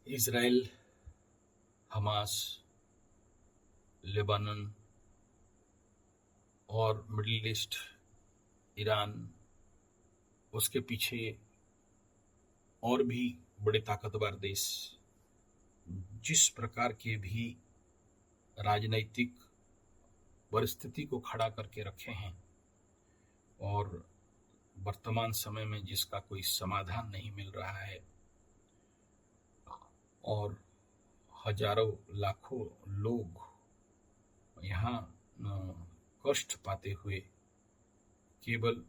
Israel, Hamas, Lebanon और middle east, Iran, उसके पीछे और भी बड़े ताकतवर देश जिस प्रकार के भी राजनैतिक परिस्थिति को खड़ा करके रखे हैं और वर्तमान समय में जिसका कोई समाधान नहीं मिल रहा है और हजारों लाखों लोग यहाँ कष्ट पाते हुए केवल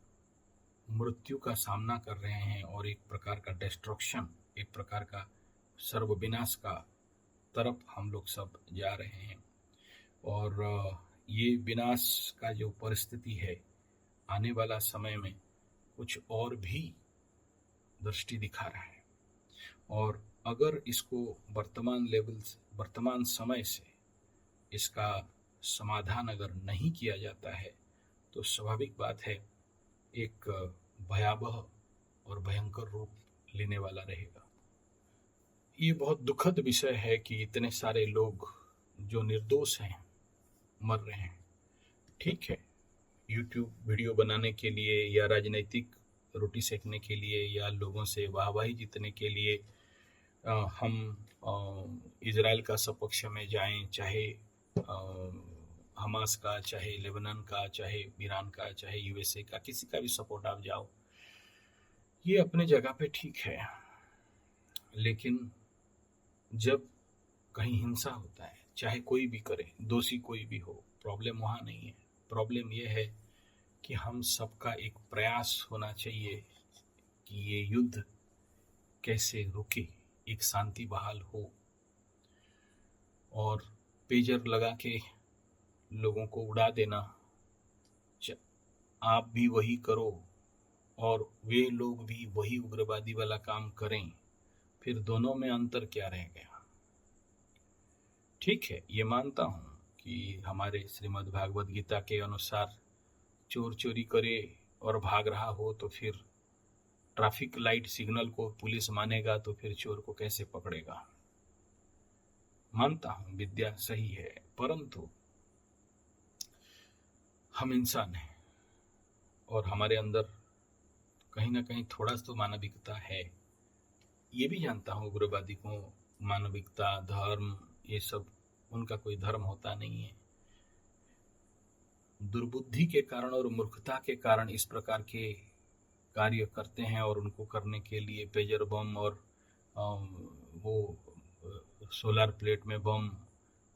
मृत्यु का सामना कर रहे हैं और एक प्रकार का डिस्ट्रक्शन, एक प्रकार का सर्वविनाश का तरफ हम लोग सब जा रहे हैं। और ये विनाश का जो परिस्थिति है, आने वाला समय में कुछ और भी दृष्टि दिखा रहा है। और अगर इसको वर्तमान समय से इसका समाधान अगर नहीं किया जाता है तो स्वाभाविक बात है एक भयावह और भयंकर रूप लेने वाला रहेगा। ये बहुत दुखद विषय है कि इतने सारे लोग जो निर्दोष हैं मर रहे हैं। ठीक है, यूट्यूब वीडियो बनाने के लिए या राजनीतिक रोटी सेकने के लिए या लोगों से वाहवाही जीतने के लिए हम इजराइल का सपक्ष में जाएं, चाहे हमास का, चाहे लेबनान का, चाहे ईरान का, चाहे यूएसए का, किसी का भी सपोर्ट आप जाओ, ये अपने जगह पे ठीक है। लेकिन जब कहीं हिंसा होता है, चाहे कोई भी करे, दोषी कोई भी हो, प्रॉब्लम वहाँ नहीं है। प्रॉब्लम ये है कि हम सबका एक प्रयास होना चाहिए कि ये युद्ध कैसे रुके, एक शांति बहाल हो। और पेजर लगा के लोगों को उड़ा देना, आप भी वही करो और वे लोग भी वही उग्रवादी वाला काम करें, फिर दोनों में अंतर क्या रह गया। ठीक है, ये मानता हूँ कि हमारे श्रीमद् भागवत गीता के अनुसार चोर चोरी करे और भाग रहा हो तो फिर ट्रैफिक लाइट सिग्नल को पुलिस मानेगा तो फिर चोर को कैसे पकड़ेगा। मानता हूँ विद्या सही है, परंतु हम इंसान हैं और हमारे अंदर कहीं ना कहीं थोड़ा तो मानविकता है। ये भी जानता हूँ उग्रवादी को मानविकता, धर्म, ये सब उनका कोई धर्म होता नहीं है। दुर्बुद्धि के कारण और मूर्खता के कारण इस प्रकार के कार्य करते हैं और उनको करने के लिए पेजर बम और वो सोलर प्लेट में बम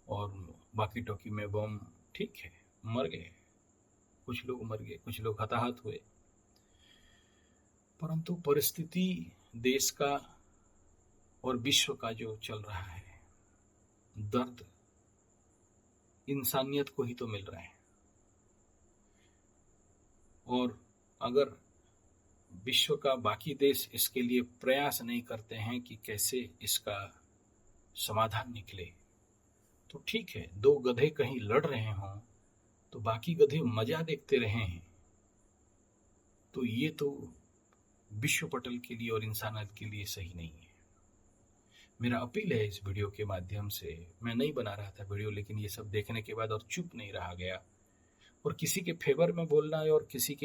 और बाकी टोकी में बम, ठीक है, मर गए, कुछ लोग मर गए, कुछ लोग हताहत हुए, परंतु परिस्थिति देश का और विश्व का जो चल रहा है, दर्द इंसानियत को ही तो मिल रहा है। और अगर विश्व का बाकी देश इसके लिए प्रयास नहीं करते हैं कि कैसे इसका समाधान निकले, तो ठीक है, दो गधे कहीं लड़ रहे हों तो बाकी गधे मजा देखते रहे हैं, तो ये तो विश्व पटल के लिए और इंसानियत के लिए सही नहीं है। मेरा अपील है इस वीडियो के माध्यम से, मैं नहीं बना रहा था वीडियो, लेकिन ये सब देखने के बाद और चुप नहीं रहा गया, और किसी के फेवर में बोलना और किसी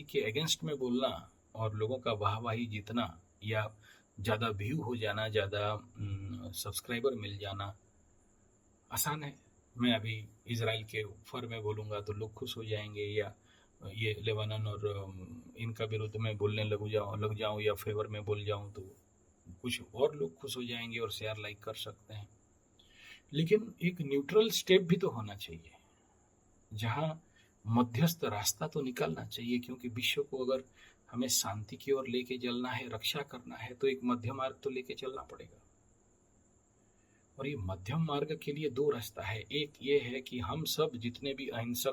के अगेंस्ट में बोलना और लोगों का वाहवाही जीतना या ज़्यादा व्यू हो जाना, ज़्यादा सब्सक्राइबर मिल जाना आसान है। मैं अभी इजराइल के ऊपर में बोलूँगा तो लोग खुश हो जाएंगे, या ये लेबनान और इनका विरुद्ध में बोलने लग जाऊँ या फेवर में बोल जाऊँ तो कुछ और लोग खुश हो जाएंगे और शेयर लाइक कर सकते हैं। लेकिन एक न्यूट्रल स्टेप भी तो होना चाहिए, जहाँ मध्यस्थ रास्ता तो निकलना चाहिए, क्योंकि विश्व को अगर हमें शांति की ओर लेके चलना है, रक्षा करना है, तो एक मध्य मार्ग तो लेके चलना पड़ेगा। और ये मध्यम मार्ग के लिए दो रास्ता है। एक ये है कि हम सब जितने भी अहिंसा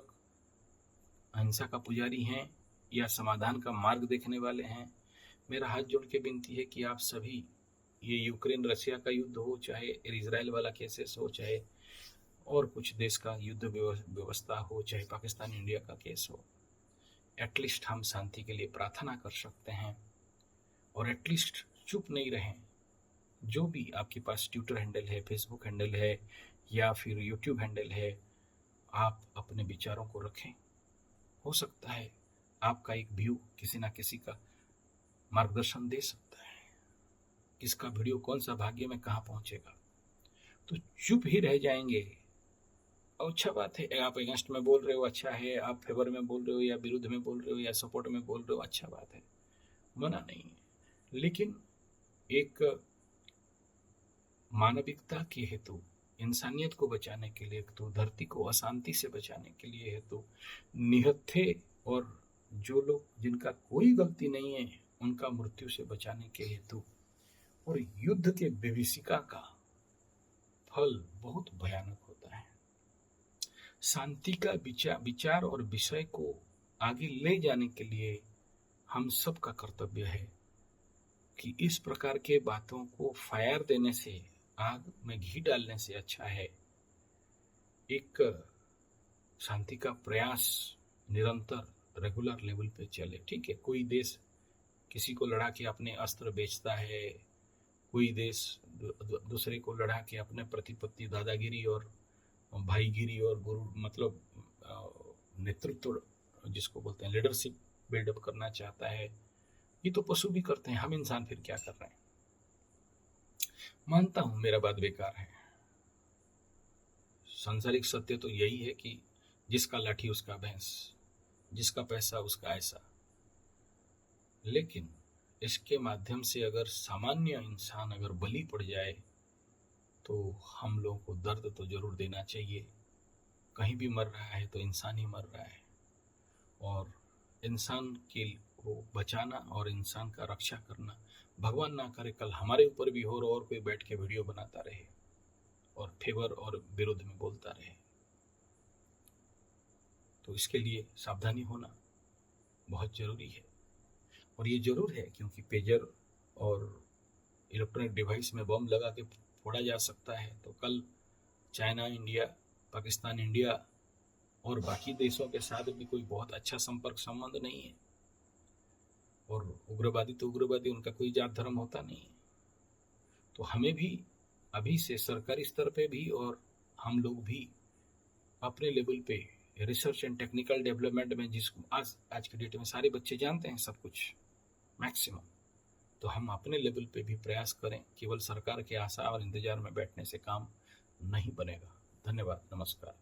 का पुजारी हैं या समाधान का मार्ग देखने वाले हैं, मेरा हाथ जोड़ के विनती है कि आप सभी, ये यूक्रेन रशिया का युद्ध हो, चाहे इजराइल वाला केसेस हो, चाहे और कुछ देश का युद्ध व्यवस्था हो, चाहे पाकिस्तान इंडिया का केस हो, एटलीस्ट हम शांति के लिए प्रार्थना कर सकते हैं और एटलीस्ट चुप नहीं रहें। जो भी आपके पास ट्विटर हैंडल है, फेसबुक हैंडल है या फिर यूट्यूब हैंडल है, आप अपने विचारों को रखें। हो सकता है आपका एक व्यू किसी ना किसी का मार्गदर्शन दे सकता है, किसका वीडियो कौन सा भाग्य में कहाँ पहुंचेगा। तो चुप ही रह जाएंगे और अच्छा बात है, आप अगेंस्ट में बोल रहे हो अच्छा है, आप फेवर में बोल रहे हो या विरुद्ध में बोल रहे हो या सपोर्ट में बोल रहे हो, अच्छा बात है, मना नहीं है। लेकिन एक मानविकता के हेतु, इंसानियत को बचाने के लिए हेतु, धरती को अशांति से बचाने के लिए हेतु, निहत्थे और जो लोग जिनका कोई गलती नहीं है उनका मृत्यु से बचाने के हेतु, और युद्ध के विभीषिका का फल बहुत भयानक होता है। शांति का विचार और विषय को आगे ले जाने के लिए हम सब का कर्तव्य है कि इस प्रकार के बातों को फायर देने से, आग में घी डालने से अच्छा है एक शांति का प्रयास निरंतर रेगुलर लेवल पे चले। ठीक है, कोई देश किसी को लड़ा के अपने अस्त्र बेचता है, कोई देश दूसरे को लड़ा के अपने प्रतिपत्ति, दादागिरी और भाईगिरी और गुरु मतलब नेतृत्व जिसको बोलते हैं लीडरशिप बिल्डअप करना चाहता है। ये तो पशु भी करते हैं, हम इंसान फिर क्या कर रहे हैं। मानता हूं मेरा बात बेकार है, सांसारिक सत्य तो यही है कि जिसका लाठी उसका भैंस, जिसका पैसा उसका ऐसा। लेकिन इसके माध्यम से अगर सामान्य इंसान अगर बलि पड़ जाए तो हम लोगों को दर्द तो जरूर देना चाहिए। कहीं भी मर रहा है तो इंसान ही मर रहा है, और इंसान को बचाना और इंसान का रक्षा करना, भगवान ना करे कल हमारे ऊपर भी हो और कोई बैठ के वीडियो बनाता रहे और फेवर और विरोध में बोलता रहे। तो इसके लिए सावधानी होना बहुत जरूरी है। और ये जरूर है क्योंकि पेजर और इलेक्ट्रॉनिक डिवाइस में बम लगा के फोड़ा जा सकता है, तो कल चाइना इंडिया, पाकिस्तान इंडिया और बाकी देशों के साथ भी कोई बहुत अच्छा संपर्क संबंध नहीं है। और उग्रवादी तो उग्रवादी, उनका कोई जात धर्म होता नहीं है। तो हमें भी अभी से सरकारी स्तर पे भी और हम लोग भी अपने लेवल पे रिसर्च एंड टेक्निकल डेवलपमेंट में, जिसको आज के डेट में सारे बच्चे जानते हैं सब कुछ मैक्सिमम, तो हम अपने लेवल पे भी प्रयास करें। केवल सरकार के आशा और इंतजार में बैठने से काम नहीं बनेगा। धन्यवाद, नमस्कार।